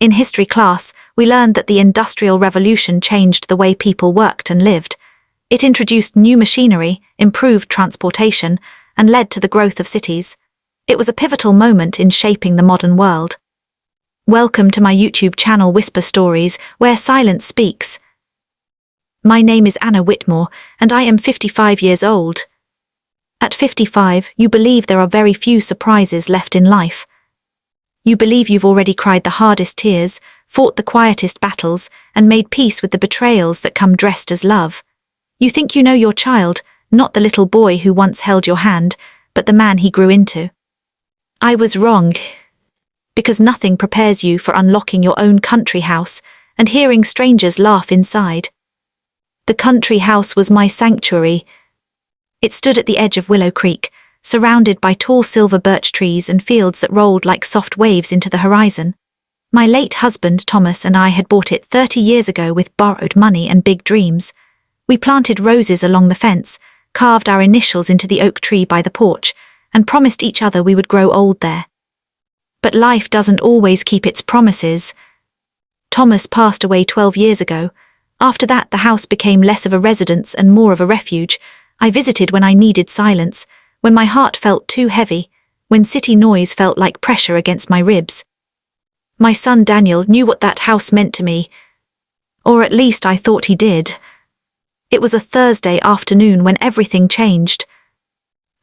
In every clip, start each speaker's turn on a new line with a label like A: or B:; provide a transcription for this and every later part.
A: In history class, we learned that the Industrial Revolution changed the way people worked and lived. It introduced new machinery, improved transportation, and led to the growth of cities. It was a pivotal moment in shaping the modern world. Welcome to my YouTube channel Whisper Stories, where silence speaks. My name is Anna Whitmore, and I am 55 years old. At 55, you believe there are very few surprises left in life. You believe you've already cried the hardest tears, fought the quietest battles, and made peace with the betrayals that come dressed as love. You think you know your child, not the little boy who once held your hand, but the man he grew into. I was wrong, because nothing prepares you for unlocking your own country house and hearing strangers laugh inside. The country house was my sanctuary. It stood at the edge of Willow Creek, surrounded by tall silver birch trees and fields that rolled like soft waves into the horizon. My late husband, Thomas, and I had bought it 30 years ago with borrowed money and big dreams. We planted roses along the fence, carved our initials into the oak tree by the porch, and promised each other we would grow old there. But life doesn't always keep its promises. Thomas passed away 12 years ago. After that, the house became less of a residence and more of a refuge. I visited when I needed silence, when my heart felt too heavy, when city noise felt like pressure against my ribs. My son Daniel knew what that house meant to me, or at least I thought he did. It was a Thursday afternoon when everything changed.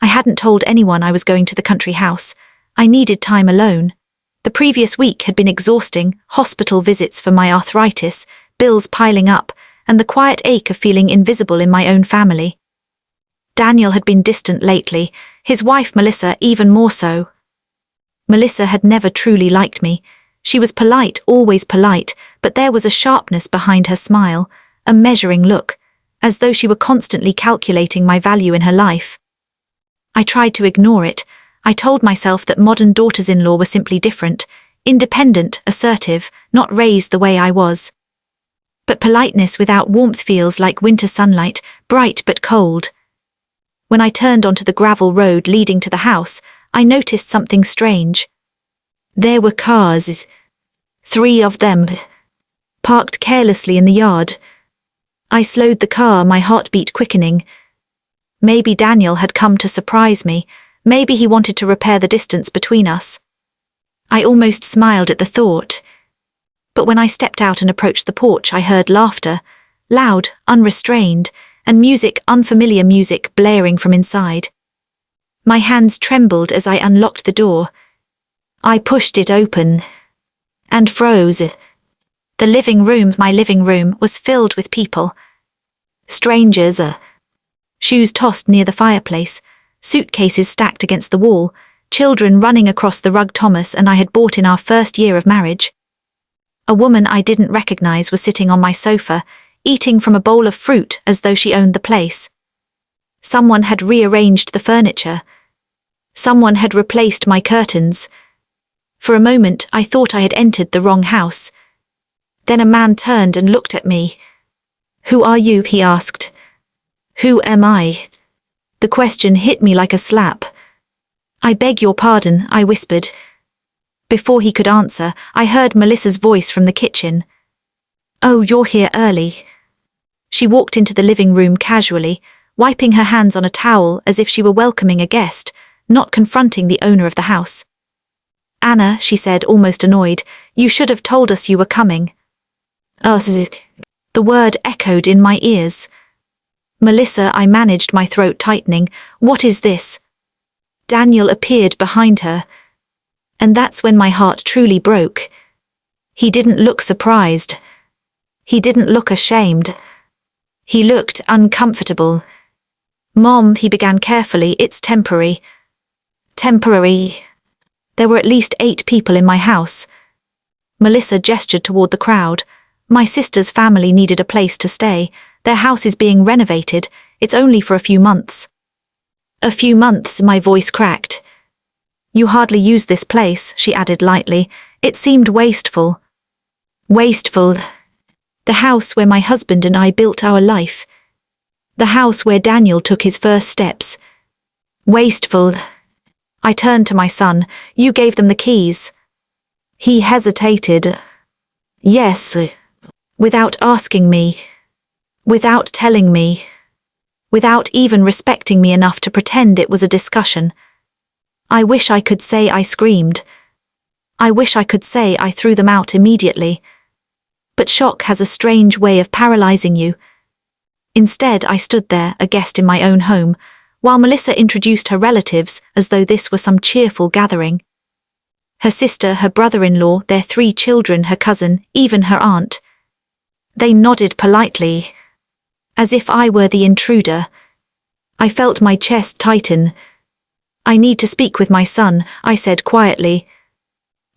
A: I hadn't told anyone I was going to the country house. I needed time alone. The previous week had been exhausting, hospital visits for my arthritis, bills piling up, and the quiet ache of feeling invisible in my own family. Daniel had been distant lately, his wife Melissa even more so. Melissa had never truly liked me. She was polite, always polite, but there was a sharpness behind her smile, a measuring look, as though she were constantly calculating my value in her life. I tried to ignore it. I told myself that modern daughters-in-law were simply different, independent, assertive, not raised the way I was. But politeness without warmth feels like winter sunlight, bright but cold. When I turned onto the gravel road leading to the house, I noticed something strange. There were cars, 3 of them, parked carelessly in the yard. I slowed the car, my heartbeat quickening. Maybe Daniel had come to surprise me. Maybe he wanted to repair the distance between us. I almost smiled at the thought. But when I stepped out and approached the porch, I heard laughter, loud, unrestrained, and music, unfamiliar music, blaring from inside. My hands trembled as I unlocked the door. I pushed it open and froze. The living room, my living room, was filled with people. Strangers, shoes tossed near the fireplace, suitcases stacked against the wall, children running across the rug Thomas and I had bought in our first year of marriage. A woman I didn't recognize was sitting on my sofa, eating from a bowl of fruit as though she owned the place. Someone had rearranged the furniture. Someone had replaced my curtains. For a moment, I thought I had entered the wrong house. Then a man turned and looked at me. "Who are you?" he asked. "Who am I?" The question hit me like a slap. "I beg your pardon," I whispered. Before he could answer, I heard Melissa's voice from the kitchen. "Oh, you're here early." She walked into the living room casually, wiping her hands on a towel as if she were welcoming a guest, not confronting the owner of the house. "Anna," she said, almost annoyed, "you should have told us you were coming." The word echoed in my ears. "Melissa," I managed, my throat tightening, "what is this?" Daniel appeared behind her. And that's when my heart truly broke. He didn't look surprised. He didn't look ashamed. He looked uncomfortable. "Mom," he began carefully, "it's temporary." Temporary. There were at least 8 people in my house. Melissa gestured toward the crowd. "My sister's family needed a place to stay. Their house is being renovated. It's only for a few months." "A few months," my voice cracked. "You hardly use this place," she added lightly. "It seemed wasteful." Wasteful. The house where my husband and I built our life. The house where Daniel took his first steps. Wasteful. I turned to my son. "You gave them the keys." He hesitated. Yes. Without asking me. Without telling me. Without even respecting me enough to pretend it was a discussion. I wish I could say I screamed. I wish I could say I threw them out immediately. But shock has a strange way of paralyzing you. Instead, I stood there, a guest in my own home, while Melissa introduced her relatives as though this were some cheerful gathering. Her sister, her brother-in-law, their 3 children, her cousin, even her aunt. They nodded politely, as if I were the intruder. I felt my chest tighten. I need to speak with my son, I said quietly.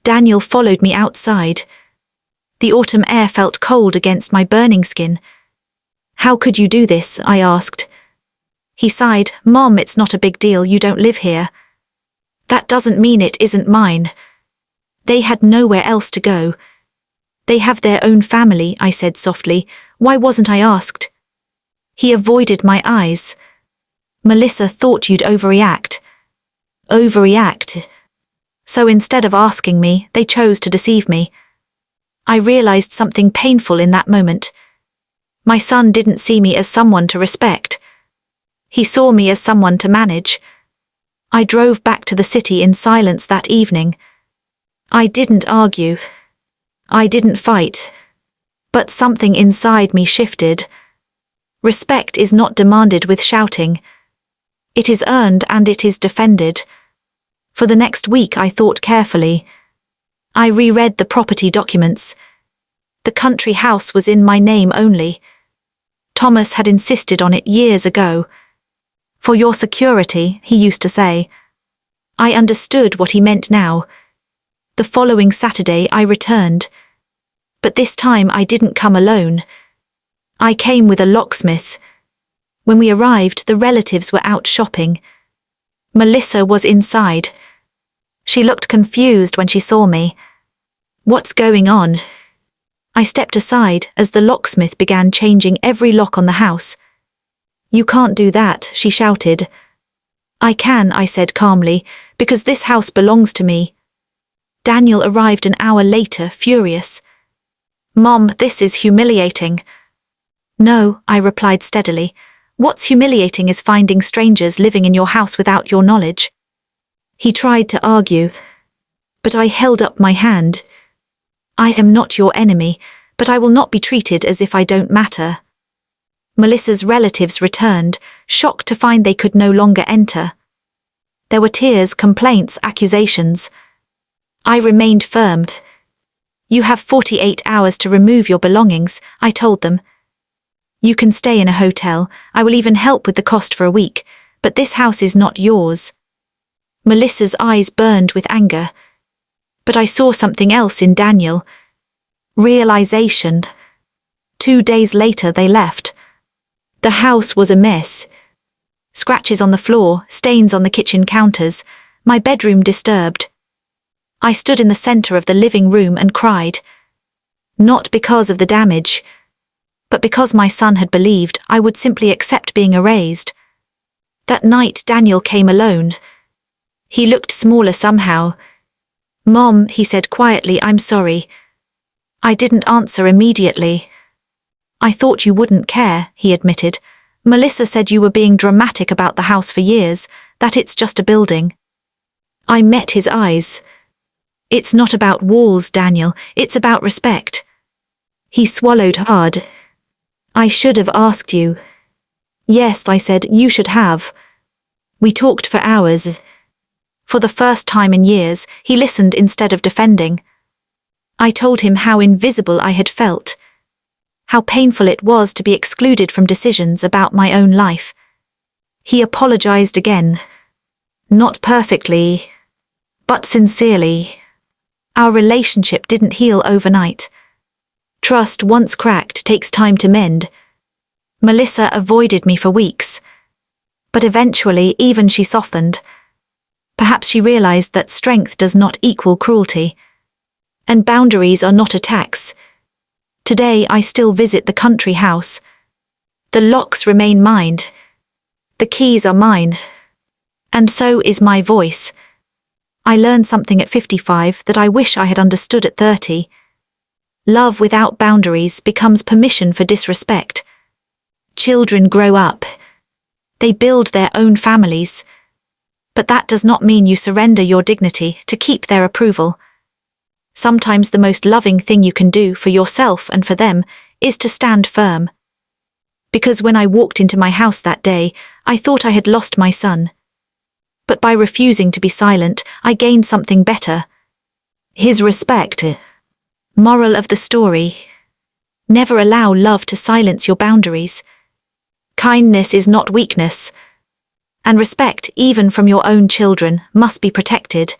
A: Daniel followed me outside. The autumn air felt cold against my burning skin. How could you do this? I asked. He sighed. Mom, it's not a big deal, you don't live here. That doesn't mean it isn't mine. They had nowhere else to go. They have their own family, I said softly. Why wasn't I asked? He avoided my eyes. Melissa thought you'd overreact. Overreact. So instead of asking me, they chose to deceive me. I realized something painful in that moment. My son didn't see me as someone to respect. He saw me as someone to manage. I drove back to the city in silence that evening. I didn't argue. I didn't fight. But something inside me shifted. Respect is not demanded with shouting. It is earned and it is defended. For the next week I thought carefully. I reread the property documents. The country house was in my name only. Thomas had insisted on it years ago. For your security, he used to say. I understood what he meant now. The following Saturday I returned. But this time I didn't come alone. I came with a locksmith. When we arrived, the relatives were out shopping. Melissa was inside. She looked confused when she saw me. What's going on? I stepped aside as the locksmith began changing every lock on the house. You can't do that, she shouted. I can, I said calmly, because this house belongs to me. Daniel arrived an hour later, furious. Mom, this is humiliating. No, I replied steadily. What's humiliating is finding strangers living in your house without your knowledge. He tried to argue, but I held up my hand. I am not your enemy, but I will not be treated as if I don't matter. Melissa's relatives returned, shocked to find they could no longer enter. There were tears, complaints, accusations. I remained firm. You have 48 hours to remove your belongings, I told them. You can stay in a hotel, I will even help with the cost for a week, but this house is not yours. Melissa's eyes burned with anger. But I saw something else in Daniel. Realization. 2 days later they left. The house was a mess. Scratches on the floor, stains on the kitchen counters, my bedroom disturbed. I stood in the center of the living room and cried. Not because of the damage, but because my son had believed I would simply accept being erased. That night Daniel came alone. He looked smaller somehow. Mom, he said quietly, I'm sorry. I didn't answer immediately. I thought you wouldn't care, he admitted. Melissa said you were being dramatic about the house for years, that it's just a building. I met his eyes. It's not about walls, Daniel, it's about respect. He swallowed hard. I should have asked you. Yes, I said, you should have. We talked for hours. For the first time in years, he listened instead of defending. I told him how invisible I had felt. How painful it was to be excluded from decisions about my own life. He apologized again. Not perfectly, but sincerely. Our relationship didn't heal overnight. Trust, once cracked, takes time to mend. Melissa avoided me for weeks. But eventually, even she softened. Perhaps she realized that strength does not equal cruelty. And boundaries are not attacks. Today I still visit the country house. The locks remain mine. The keys are mine. And so is my voice. I learned something at 55 that I wish I had understood at 30. Love without boundaries becomes permission for disrespect. Children grow up. They build their own families. But that does not mean you surrender your dignity to keep their approval. Sometimes the most loving thing you can do for yourself and for them is to stand firm. Because when I walked into my house that day, I thought I had lost my son. But by refusing to be silent, I gained something better. His respect. Moral of the story: never allow love to silence your boundaries. Kindness is not weakness. And respect, even from your own children, must be protected.